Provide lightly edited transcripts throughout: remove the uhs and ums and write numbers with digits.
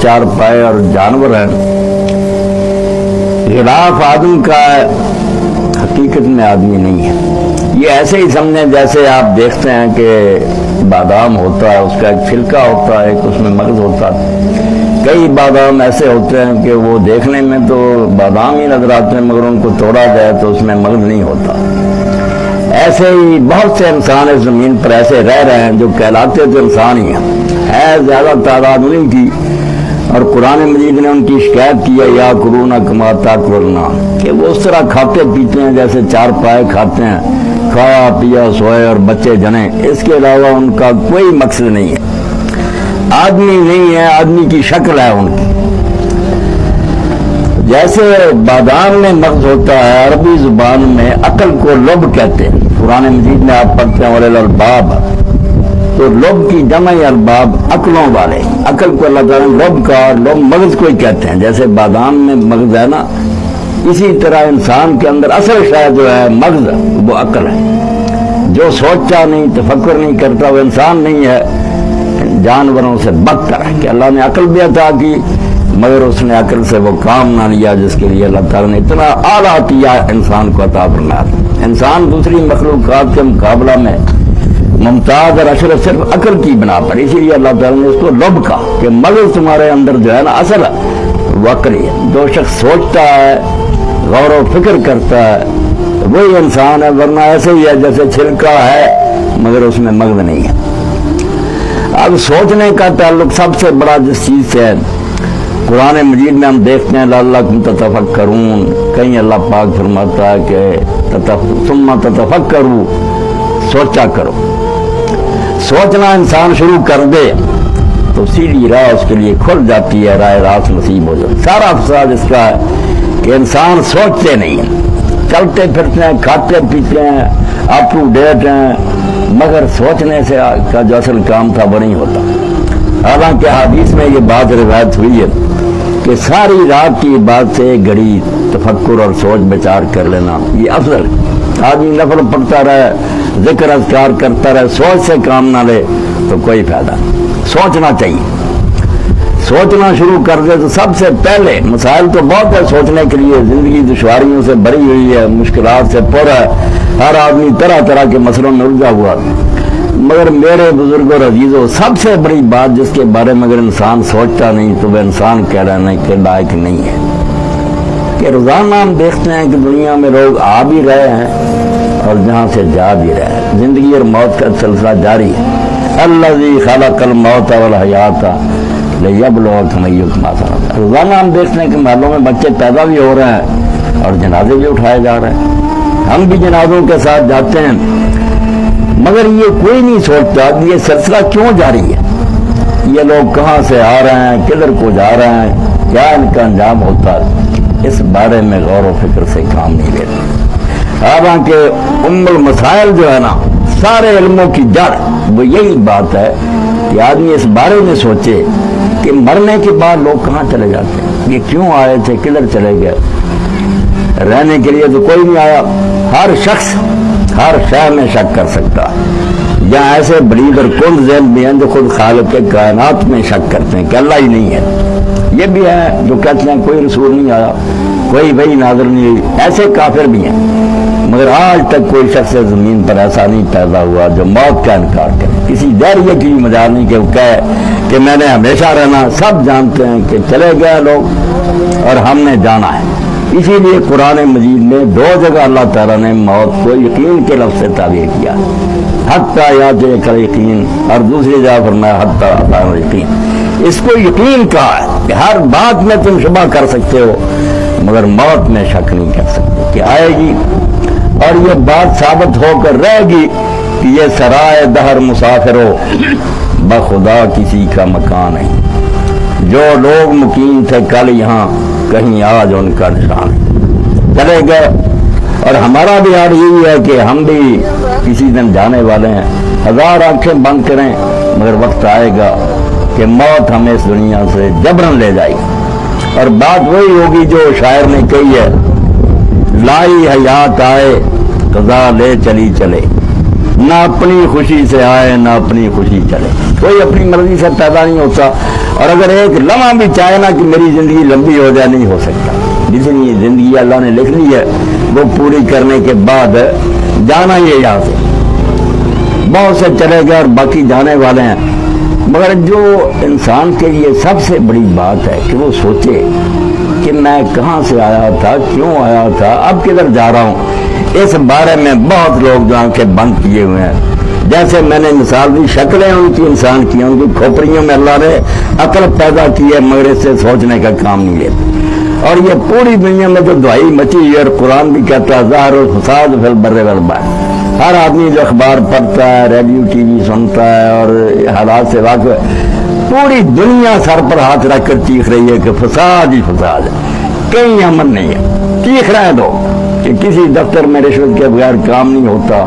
چار پائے اور جانور ہیں، غلاف آدم کا ہے، حقیقت میں آدمی نہیں ہے۔ یہ ایسے ہی سمجھیں جیسے آپ دیکھتے ہیں کہ بادام ہوتا ہے، اس کا ایک چھلکا ہوتا ہے، ایک اس میں مغز ہوتا ہے۔ کئی بادام ایسے ہوتے ہیں کہ وہ دیکھنے میں تو بادام ہی نظر آتے ہیں، مگر ان کو توڑا جائے تو اس میں مغز نہیں ہوتا۔ ایسے ہی بہت سے انسان اس زمین پر ایسے رہ رہے ہیں جو کہلاتے تو انسان ہی ہیں، ہے زیادہ تعداد انہیں کی، اور قرآن مجید نے ان کی شکایت کی ہے یا کرونا کما تاکلنا، کہ وہ اس طرح کھاتے پیتے ہیں جیسے چار پائے کھاتے ہیں، کھایا پیا سوئے اور بچے جنے، اس کے علاوہ ان کا کوئی مقصد نہیں ہے۔ آدمی نہیں ہے، آدمی کی شکل ہے ان کی۔ جیسے بادام میں مغز ہوتا ہے، عربی زبان میں عقل کو لب کہتے ہیں۔ قرآن مجید میں آپ پڑھتے ہیں وَلِلْ الْبَابِ، تو لب کی جمع الباب عقلوں والے، عقل کو اللہ تعالیٰ نے لب کا اور لب مغز کو ہی کہتے ہیں۔ جیسے بادام میں مغز ہے نا، اسی طرح انسان کے اندر اصل شے جو ہے مغز، وہ عقل ہے۔ جو سوچتا نہیں، تفکر نہیں کرتا، وہ انسان نہیں ہے، جانوروں سے بدتر ہے۔ کہ اللہ نے عقل بھی عطا کی، مگر اس نے عقل سے وہ کام نہ لیا جس کے لیے اللہ تعالیٰ نے اتنا اعلیٰ کیا انسان کو عطا فرمایا۔ انسان دوسری مخلوقات کے مقابلہ میں ممتاز اور اشرف صرف عقل کی بنا پر، اسی لیے اللہ تعالیٰ نے اس کو لب کہا کہ مغز تمہارے اندر جو ہے نا اصل وہ عقل ہے۔ جو شخص سوچتا ہے، غور و فکر کرتا ہے، وہی انسان ہے، ورنہ ایسے ہی ہے جیسے چھلکا ہے مگر اس میں مغز نہیں ہے۔ اب سوچنے کا تعلق سب سے بڑا جس چیز سے ہے، قرآن مجید میں ہم دیکھتے ہیں لعلکم تتفکرون، کہیں اللہ پاک فرماتا ہے کہ ثم تتفکروا، سوچا کرو۔ سوچنا انسان شروع کر دے تو سیدھی راہ اس کے لیے کھل جاتی ہے، راہ راست نصیب ہو جاتی ہے۔ سارا فساد اس کا ہے کہ انسان سوچتے نہیں ہیں، چلتے پھرتے ہیں، کھاتے پیتے ہیں، اپ ٹو ڈیٹ ہیں، مگر سوچنے سے کا جو اصل کام تھا وہ نہیں ہوتا۔ حالانکہ حدیث میں یہ بات روایت ہوئی ہے کہ ساری رات کی بات سے ایک گھڑی تفکر اور سوچ بچار کر لینا یہ افضل ہے۔ آدمی نفل پڑھتا رہے، ذکر اذکار کرتا رہے، سوچ سے کام نہ لے تو کوئی فائدہ نہیں۔ سوچنا چاہیے، سوچنا شروع کر دے تو سب سے پہلے، مسائل تو بہت ہے سوچنے کے لیے، زندگی دشواریوں سے بھری ہوئی ہے، مشکلات سے پر ہے، ہر آدمی طرح طرح کے مسئلوں میں الجھا ہوا، مگر میرے بزرگوں اور عزیزوں سب سے بڑی بات جس کے بارے میں اگر انسان سوچتا نہیں تو وہ انسان کہہ رہا نہیں کہ لائق نہیں ہے۔ کہ روزانہ ہم دیکھتے ہیں کہ دنیا میں لوگ آ بھی رہے ہیں اور جہاں سے جا بھی رہے ہیں، زندگی اور موت کا سلسلہ جاری ہے۔ الذی خلق الموت والحیات لیبلوکم ایکم احسن عملا۔ روزانہ ہم دیکھتے ہیں کہ محلوں میں بچے پیدا بھی ہو رہے ہیں اور جنازے بھی اٹھائے جا رہے ہیں، ہم بھی جنازوں کے ساتھ جاتے ہیں، مگر یہ کوئی نہیں سوچتا یہ سلسلہ کیوں جاری ہے، یہ لوگ کہاں سے آ رہے ہیں، کدھر کو جا رہے ہیں، کیا ان کا انجام ہوتا ہے، اس بارے میں غور و فکر سے کام نہیں لیتے۔ حالانکہ ام المسائل جو ہے نا، سارے علموں کی جڑ وہ یہی بات ہے کہ آدمی اس بارے میں سوچے کہ مرنے کے بعد لوگ کہاں چلے جاتے ہیں، یہ کیوں آئے تھے، کدھر چلے گئے۔ رہنے کے لیے تو کوئی نہیں آیا۔ ہر شخص ہر شے میں شک کر سکتا ہے، یا ایسے بلیغ اور کن ذہن بھی ہیں جو خود خالق کائنات میں شک کرتے ہیں کہ اللہ ہی نہیں ہے۔ یہ بھی ہے جو کہتے ہیں کوئی رسول نہیں آیا، کوئی وحی نازل نہیں ہوئی، ایسے کافر بھی ہیں، مگر آج تک کوئی شخص زمین پر ایسا نہیں پیدا ہوا جو موت کا انکار کرے۔ کسی دہریے کی مجال نہیں کہ وہ کہے کہ میں نے ہمیشہ رہنا۔ سب جانتے ہیں کہ چلے گئے لوگ اور ہم نے جانا ہے۔ اسی لیے قرآن مجید میں دو جگہ اللہ تعالیٰ نے موت کو یقین کے لفظ سے تعبیر کیا، حتیٰ یات یقین، اور دوسری جگہ فرمایا حتیٰ اتانا یقین۔ اس کو یقین کہا ہے کہ ہر بات میں تم شبہ کر سکتے ہو مگر موت میں شک نہیں کر سکتے کہ آئے گی، اور یہ بات ثابت ہو کر رہے گی کہ یہ سرائے دہر مسافر ہو، بخدا کسی کا مکان نہیں۔ جو لوگ مقیم تھے کل یہاں، کہیں آج ان کا نشان ہے، چلے گئے۔ اور ہمارا بھی حال یہی ہے کہ ہم بھی کسی دن جانے والے ہیں۔ ہزار آنکھیں بند کریں مگر وقت آئے گا کہ موت ہمیں اس دنیا سے جبرن لے جائے گی، اور بات وہی ہوگی جو شاعر نے کہی ہے، لائی حیات آئے قضا لے چلی چلے، نہ اپنی خوشی سے آئے نہ اپنی خوشی چلے۔ کوئی اپنی مرضی سے پیدا نہیں ہوتا، اور اگر ایک لمحہ بھی چاہے نا کہ میری زندگی لمبی ہو جائے، نہیں ہو سکتا۔ جتنی زندگی اللہ نے لکھ لی ہے وہ پوری کرنے کے بعد جانا ہی ہے یہاں سے۔ بہت سے چلے گئے اور باقی جانے والے ہیں، مگر جو انسان کے لیے سب سے بڑی بات ہے کہ وہ سوچے کہ میں کہاں سے آیا تھا، کیوں آیا تھا، اب کدھر جا رہا ہوں۔ اس بارے میں بہت لوگ جو آنکھیں بند کیے ہوئے ہیں۔ جیسے میں نے مثال دی، شکلیں ان کی انسان کی، ان کی کھوپڑیوں میں اللہ نے عقل پیدا کی ہے، مگر اس سے سوچنے کا کام نہیں لیتا۔ اور یہ پوری دنیا میں جو دہائی مچی ہے، اور قرآن بھی کہتا ہے ظاہر الفساد فی البر والبحر۔ ہر آدمی جو اخبار پڑھتا ہے، ریڈیو ٹی وی سنتا ہے اور حالات سے واقف ہے، پوری دنیا سر پر ہاتھ رکھ کر چیخ رہی ہے کہ فساد ہی فساد ہے، کہیں امن نہیں ہے۔ چیخ رہے ہیں لوگ کہ کسی دفتر میں رشوت کے بغیر کام نہیں ہوتا،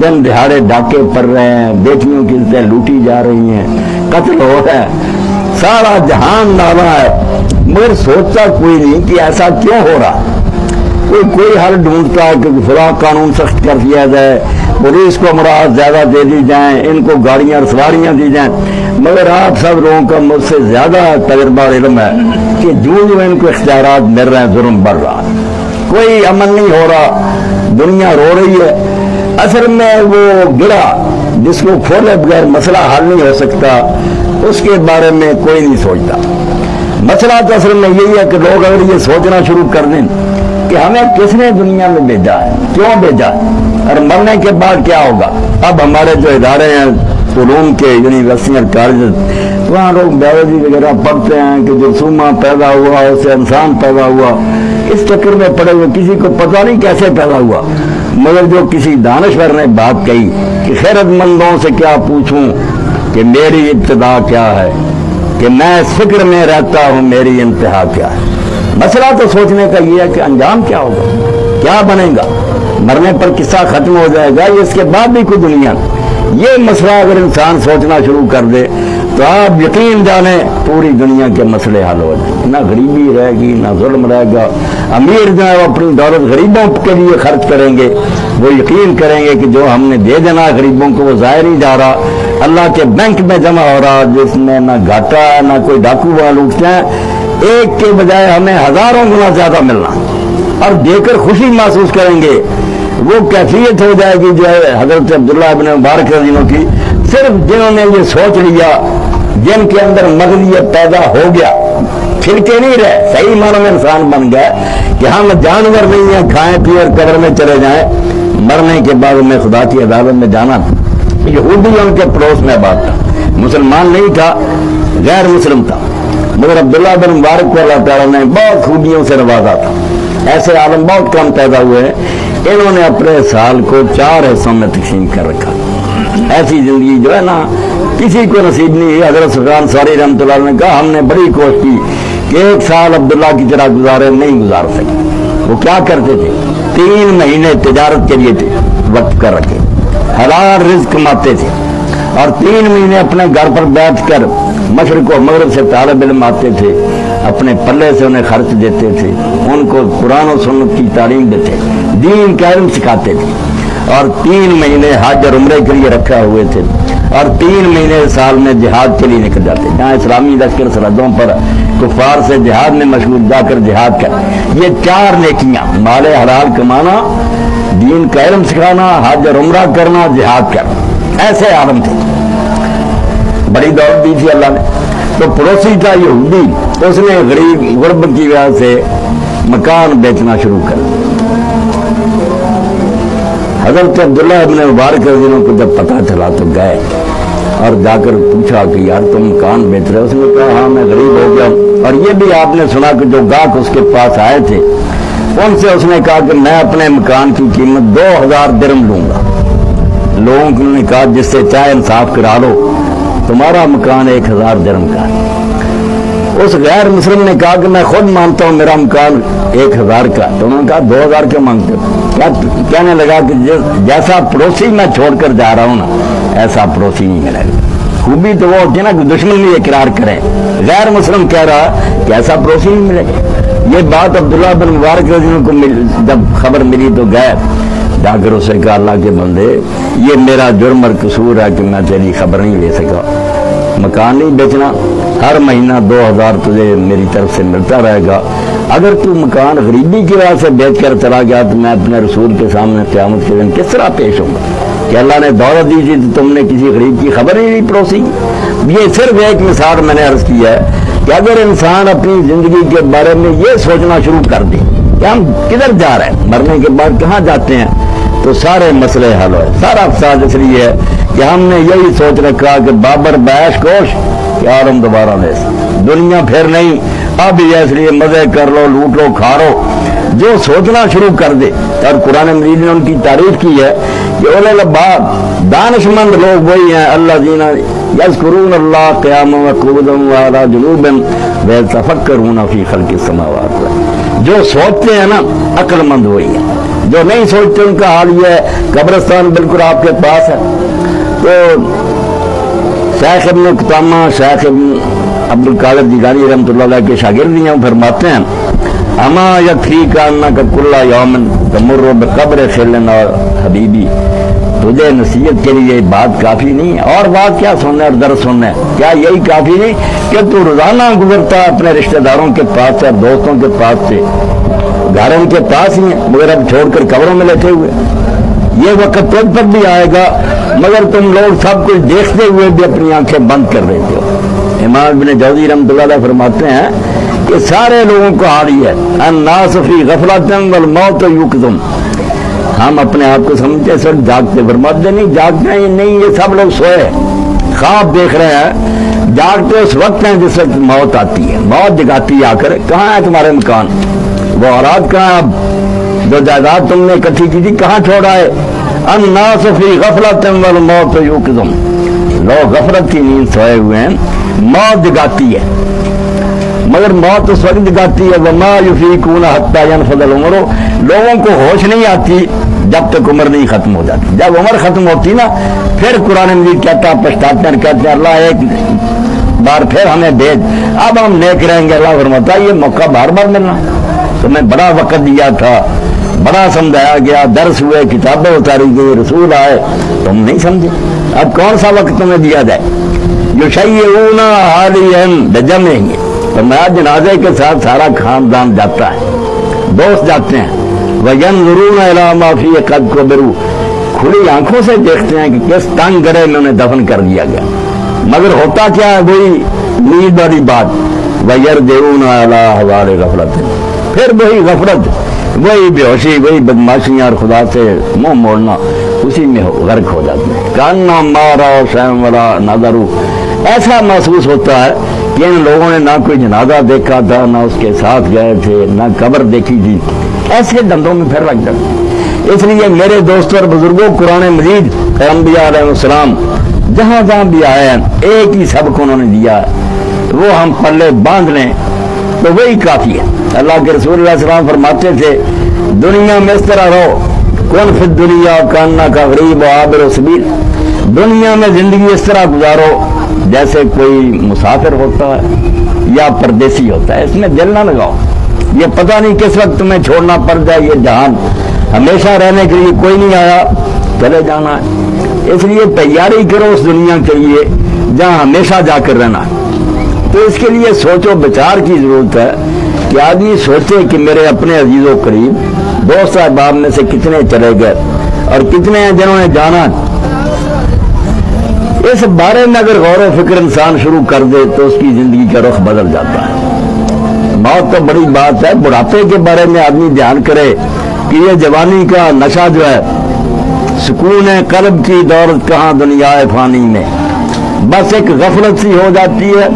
دن دہاڑے ڈاکے پڑ رہے ہیں، بیٹیوں کی عزتیں لوٹی جا رہی ہیں، قتل ہو رہا ہے، سارا جہان نالا ہے، مگر سوچتا کوئی نہیں کہ ایسا کیوں ہو رہا۔ کوئی حل ڈھونڈتا ہے کہ فلاں قانون سخت کر دیا جائے، پولیس کو مراحت زیادہ دے دی جائیں، ان کو گاڑیاں اور سواریاں دی جائیں، مگر آپ سب لوگوں کا مجھ سے زیادہ تجربہ اور علم ہے کہ جو ان کو اختیارات مل رہے ہیں ظلم بڑھ رہا ہے، کوئی امن نہیں ہو رہا، دنیا رو رہی ہے۔ اصل میں وہ گڑا جس کو کھولے بغیر مسئلہ حل نہیں ہو سکتا، اس کے بارے میں کوئی نہیں سوچتا۔ مسئلہ تو اصل میں یہی ہے کہ لوگ اگر یہ سوچنا شروع کر دیں کہ ہمیں کس نے دنیا میں بھیجا ہے، کیوں بھیجا ہے، اور مرنے کے بعد کیا ہوگا۔ اب ہمارے جو ادارے ہیں علوم کے، یونیورسٹی اور کالج، وہاں لوگ بیولوجی وغیرہ پڑھتے ہیں کہ جرثومہ پیدا ہوا، اس سے انسان پیدا ہوا، اس چکر میں پڑے ہوئے کسی کو پتہ نہیں کیسے پیدا ہوا۔ مگر جو کسی دانشور نے بات کہی کہ خیرت مندوں سے کیا پوچھوں کہ میری ابتدا کیا ہے، کہ میں اس فکر میں رہتا ہوں میری انتہا کیا ہے۔ مسئلہ تو سوچنے کا یہ ہے کہ انجام کیا ہوگا، کیا بنے گا، مرنے پر قصہ ختم ہو جائے گا، اس کے بعد بھی کوئی دنیا۔ یہ مسئلہ اگر انسان سوچنا شروع کر دے تو آپ یقین جانیں پوری دنیا کے مسئلے حل ہو جائیں گے، نہ غریبی رہے گی، نہ ظلم رہے گا۔ امیر جو ہے وہ اپنی دولت غریبوں کے لیے خرچ کریں گے، وہ یقین کریں گے کہ جو ہم نے دے دینا غریبوں کو وہ ضائع نہیں جا رہا، اللہ کے بینک میں جمع ہو رہا، جس میں نہ گھاٹا ہے نہ کوئی ڈاکو وہاں لوٹتے ہیں۔ ایک کے بجائے ہمیں ہزاروں گنا زیادہ ملنا، اور دے کر خوشی محسوس کریں گے۔ وہ کیفیت ہو جائے گی جو ہے حضرت عبداللہ ابن مبارک رضی اللہ عنہ کی، صرف جنہوں نے یہ سوچ لیا، جن کے اندر مغزیت پیدا ہو گیا، پھرکے نہیں رہے، صحیح معنوں میں انسان بن گیا کہ ہم جانور نہیں ہیں، کھائیں پیے اور قبر میں چلے جائیں، مرنے کے بعد میں خدا کی عدالت میں جانا۔ یہودی ان کے پڑوس میں بات تھا، مسلمان نہیں تھا، غیر مسلم تھا، مگر عبداللہ بن مبارک کو اللہ تعالیٰ نے بہت خوبیوں سے نوازا تھا۔ ایسے عالم بہت کم پیدا ہوئے ہیں، انہوں نے اپنے سال کو 4 حصوں میں تقسیم کر رکھا۔ ایسی زندگی جو ہے نا کسی کو نصیب نہیں ہے۔ حضرت سفیان ثوری رحمۃ اللہ علیہ نے کہا ہم نے بڑی کوشش کی کہ 1 سال عبداللہ کی طرح گزارے، نہیں گزار سکے۔ وہ کیا کرتے تھے، 3 مہینے تجارت کے لیے تھے وقت کر رکھے، حلال رزق کماتے تھے، اور 3 مہینے اپنے گھر پر بیٹھ کر مشرق و مغرب سے طالب علم آتے تھے، اپنے پلے سے انہیں خرچ دیتے تھے، ان کو قرآن و سنت کی تعلیم دیتے، دین کا علم سکھاتے تھے، اور 3 مہینے حج اور عمرے کے لیے رکھا ہوئے تھے، اور 3 مہینے سال میں جہاد کے لیے نکل جاتے، جہاں اسلامی لشکر سرحدوں پر کفار سے جہاد میں مشغول، جا کر جہاد کر۔ یہ 4 نیکیاں، مال حلال کمانا، دین کا علم سکھانا، حج اور عمرہ کرنا، جہاد کرنا، ایسے عالم تھے۔ بڑی دولت دی تھی اللہ نے۔ تو پڑوسی تھا یہودی، اس نے غریب غربت کی وجہ سے مکان بیچنا شروع کر۔ حضرت عبداللہ ابن مبارک رضی اللہ عنہ کو جب پتہ چلا تو گئے اور جا کر پوچھا کہ یار تم مکان بیچ رہے ہو؟ اس نے کہا ہاں میں غریب ہو گیا ہوں۔ اور یہ بھی آپ نے سنا کہ جو گاہک اس کے پاس آئے تھے ان سے اس نے کہا کہ میں اپنے مکان کی قیمت 2000 درم لوں گا۔ لوگوں نے کہا جس سے چاہے انصاف کرا لو، تمہارا مکان 1000 درم کا ہے۔ اس غیر مسلم نے کہا کہ میں خود مانتا ہوں میرا مکان 1000 کا۔ تو انہوں نے کہا 2000 کیوں مانگتے ہو؟ کہنے لگا کہ جیسا پڑوسی میں چھوڑ کر جا رہا ہوں نا، ایسا پڑوسی نہیں ملے گا۔ خوبی تو وہ ہوتی ہے نا کہ دشمن بھی اقرار کریں، غیر مسلم کہہ رہا کہ ایسا پڑوسی نہیں ملے گا۔ یہ بات عبداللہ بن مبارک رضی اللہ عنہ کو جب خبر ملی تو گئے، جا کر اسے کہا اللہ کے بندے یہ میرا جرم اور قصور ہے کہ میں تیری خبر نہیں لے سکا، مکان نہیں بیچنا، ہر مہینہ 2000 تجھے میری طرف سے ملتا رہے گا۔ اگر تو مکان غریبی کی وجہ سے بیچ کر چلا گیا تو میں اپنے رسول کے سامنے قیامت کے دن کس طرح پیش ہوں گا کہ اللہ نے دولت دی تھی تو تم نے کسی غریب کی خبر ہی نہیں پروسی۔ یہ صرف ایک مثال میں نے عرض کی ہے کہ اگر انسان اپنی زندگی کے بارے میں یہ سوچنا شروع کر دے کہ ہم کدھر جا رہے ہیں، مرنے کے بعد کہاں جاتے ہیں، تو سارے مسئلے حل ہوئے۔ سارا فساد اس لیے ہے کہ ہم نے یہی سوچ رکھا کہ بابر بیش کوش کہ عالم دوبارہ لے، دنیا پھر نہیں، اب یہ اس لیے مزے کر لو، لوٹ لو، کھا لو۔ جو سوچنا شروع کر دے، اور قرآن مجید نے ان کی تعریف کی ہے کہ اولے الالباب دانش مند لوگ وہی ہیں اللہ دینا یذکرون اللہ قیاما وقعودا وعلی جنوبہم ویتفکرون فی خلق السماوات۔ جو سوچتے ہیں نا عقل مند وہی ہے، جو نہیں سوچتے ان کا حال یہ ہے قبرستان بالکل آپ کے پاس ہے۔ تو شیخ ابن قدامہ، شیخ ابن عبد القادر جیلانی رحمۃ اللہ علیہ کے شاگرد ہیں، فرماتے ہیں اما یکفیک انک کل یوم تمر بقبر خلنا حبیبی، تجھے نصیحت کے لیے بات کافی نہیں، اور بات کیا سننا اور درس سننا ہے، کیا یہی کافی نہیں کہ تو روزانہ گزرتا اپنے رشتہ داروں کے پاس سے، دوستوں کے پاس سے، گھر ان کے پاس ہی ہیں مگر اب چھوڑ کر قبروں میں لیٹے ہوئے۔ یہ وقت تجھ پر بھی آئے گا مگر تم لوگ سب کچھ دیکھتے ہوئے بھی اپنی آنکھیں بند کر دیتے ہو۔ امام ابن جوزی رحمۃ اللہ علیہ فرماتے ہیں کہ سارے لوگوں کو حال یہ ہے الناس فی غفلۃ والموت یقظم، ہم اپنے آپ کو سمجھتے سر جاگتے، فرماتے نہیں جاگتے ہیں نہیں، یہ سب لوگ سوئے خواب دیکھ رہے ہیں، جاگتے اس وقت ہیں جس وقت موت آتی ہے، موت جگاتی ہے آ کر کہاں ہے تمہارے مکان، وہ اولاد کہاں، اب جو جائیداد تم نے اکٹھی کی تھی کہاں چھوڑا ہے۔ الناس فی غفلۃ والموت یقظم، لوگ غفلت کی نیند سوئے ہوئے ہیں، موت جگاتی ہے مگر موت اس وقت جگاتی ہے وما یفیقون حتی ینفذ العمر، لوگوں کو ہوش نہیں آتی جب تک عمر نہیں ختم ہو جاتی۔ جب عمر ختم ہوتی نا پھر قرآن مجید کہتا ہے، پچھتاتے ہیں، کہتے ہیں اللہ ایک بار پھر ہمیں بھیج، اب ہم نیک رہیں گے۔ اللہ فرماتا ہے یہ موقع بار بار ملنا، تمہیں بڑا وقت دیا تھا، بڑا سمجھایا گیا، درس ہوئے، کتابیں اتاری گئی، رسول آئے، تم نہیں سمجھے، اب کون سا وقت تمہیں دیا جائے۔ یشیعون حالیہم بجمعہم، فرمایا جنازے کے ساتھ سارا خاندان جاتا ہے، دوست جاتے ہیں، وینظرون الی ما فیہ قد قبروا، کھلی آنکھوں سے دیکھتے ہیں کہ کس تنگ گڑھے میں انہیں دفن کر دیا گیا، مگر ہوتا کیا ہے وہی نیند والی بات، ویرجعون الی احوال غفلۃ، پھر وہی غفلت، وہی بے ہوشی، وہی بدماشیاں اور خدا سے منہ موڑنا، اسی میں غرق ہو جاتے ہیں۔ کاننا مارا شیم ولا نظروا، ایسا محسوس ہوتا ہے کہ ان لوگوں نے نہ کوئی جنازہ دیکھا تھا، نہ اس کے ساتھ گئے تھے، نہ قبر دیکھی تھی، ایسے دندوں میں پھر لگ جاتے۔ اس لیے میرے دوستوں اور بزرگوں، قرآن مجید انبیاء علیہ السلام جہاں جہاں بھی آئے ہیں ایک ہی سبق انہوں نے دیا ہے، وہ ہم پلے باندھ لیں تو وہی کافی ہے۔ اللہ کے رسول علیہ السلام فرماتے تھے دنیا میں اس طرح رہو، کون فی الدنیا کاننا کا غریب و عابر و سبیل، دنیا میں زندگی اس طرح گزارو جیسے کوئی مسافر ہوتا ہے یا پردیسی ہوتا ہے، اس میں دل نہ لگاؤ، یہ پتہ نہیں کس وقت تمہیں چھوڑنا پڑ جائے، یہ جہان ہمیشہ رہنے کے لیے کوئی نہیں آیا، چلے جانا ہے، اس لیے تیاری کرو اس دنیا کے لیے جہاں ہمیشہ جا کر رہنا ہے۔ تو اس کے لیے سوچ و بچار کی ضرورت ہے کہ آدمی سوچے کہ میرے اپنے عزیز و قریب دوست احباب میں سے کتنے چلے گئے اور کتنے ہیں جنہوں نے جانا۔ اس بارے میں اگر غور و فکر انسان شروع کر دے تو اس کی زندگی کا رخ بدل جاتا ہے۔ موت تو بڑی بات ہے، بڑھاپے کے بارے میں آدمی دھیان کرے کہ یہ جوانی کا نشہ جو ہے، سکون قلب کی دولت کہاں دنیا فانی میں، بس ایک غفلت سی ہو جاتی ہے،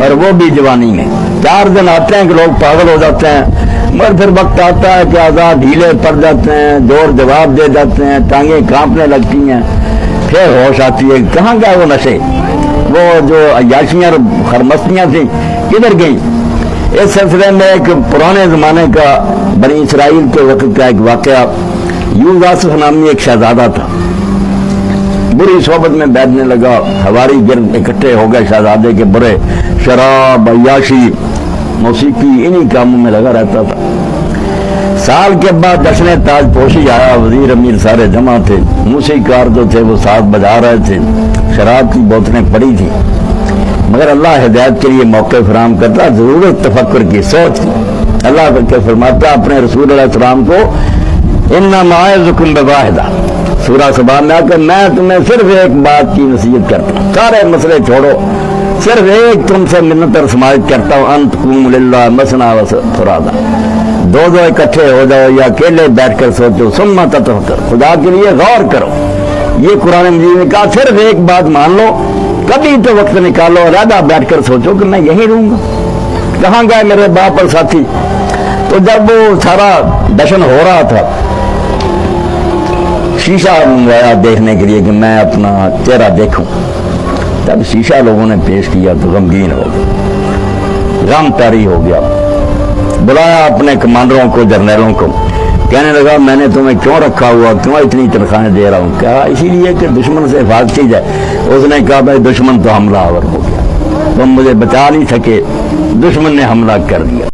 اور وہ بھی جوانی میں 4 دن آتے ہیں کہ لوگ پاگل ہو جاتے ہیں، مگر پھر وقت آتا ہے کہ آزاد ڈھیلے پڑ جاتے ہیں، جوڑ جواب دے جاتے ہیں، ٹانگیں کانپنے لگتی ہیں، پھر ہوش آتی ہے کہاں گئے وہ نشے، وہ جو عیاشیاں اور خرمستیاں تھیں کدھر گئیں۔ اس سلسلے میں ایک پرانے زمانے کا بنی اسرائیل کے وقت کا ایک واقعہ، یوسف نامی ایک شہزادہ تھا، بری صحبت میں بیٹھنے لگا، ہواری گرد اکٹھے ہو گئے شہزادے کے برے، شراب، عیاشی، موسیقی، انہی کاموں میں لگا رہتا تھا۔ سال کے بعد جشن تاج پوشی آیا، وزیر امیر سارے جمع تھے، موسیقار جو تھے وہ ساز بجا رہے تھے، شراب کی بوتلیں پڑی تھیں۔ مگر اللہ ہدایت کے لیے موقع فراہم کرتا، ضرورت تفکر کی، سوچ کی۔ اللہ کے فرماتا اپنے رسول علیہ السلام کو انما اعظکم بواحدہ، سورہ سبا میں آ کر میں تمہیں صرف ایک بات کی نصیحت کرتا ہوں، سارے مسئلے چھوڑو، صرف ایک تم سے منت اور سماعت کرتا ہوں، ان تقوموا للہ مثنی و فرادا، دو اکٹھے ہو جاؤ یا اکیلے بیٹھ کر سوچو، ثم تتفکر، خدا کے لیے غور کرو۔ یہ قرآن مجید نے کہا صرف ایک بات مان لو، کبھی تو وقت نکالو، علیحدہ بیٹھ کر سوچو کہ میں یہی رہوں گا، کہاں گئے میرے باپ اور ساتھی؟ تو جب وہ سارا دشن ہو رہا تھا، شیشہ منگوایا دیکھنے کے لیے کہ میں اپنا چہرہ دیکھوں، تب شیشہ لوگوں نے پیش کیا تو غمگین ہو گیا، غم طاری ہو گیا، بلایا اپنے کمانڈروں کو، جرنیلوں کو، کہنے لگا میں نے تمہیں کیوں رکھا ہوا، کیوں اتنی تنخواہیں دے رہا ہوں؟ کہا اسی لیے کہ دشمن سے حفاظت کی جائے۔ اس نے کہا بھائی دشمن تو حملہ آور ہو گیا، تم مجھے بچا نہیں سکے، دشمن نے حملہ کر دیا۔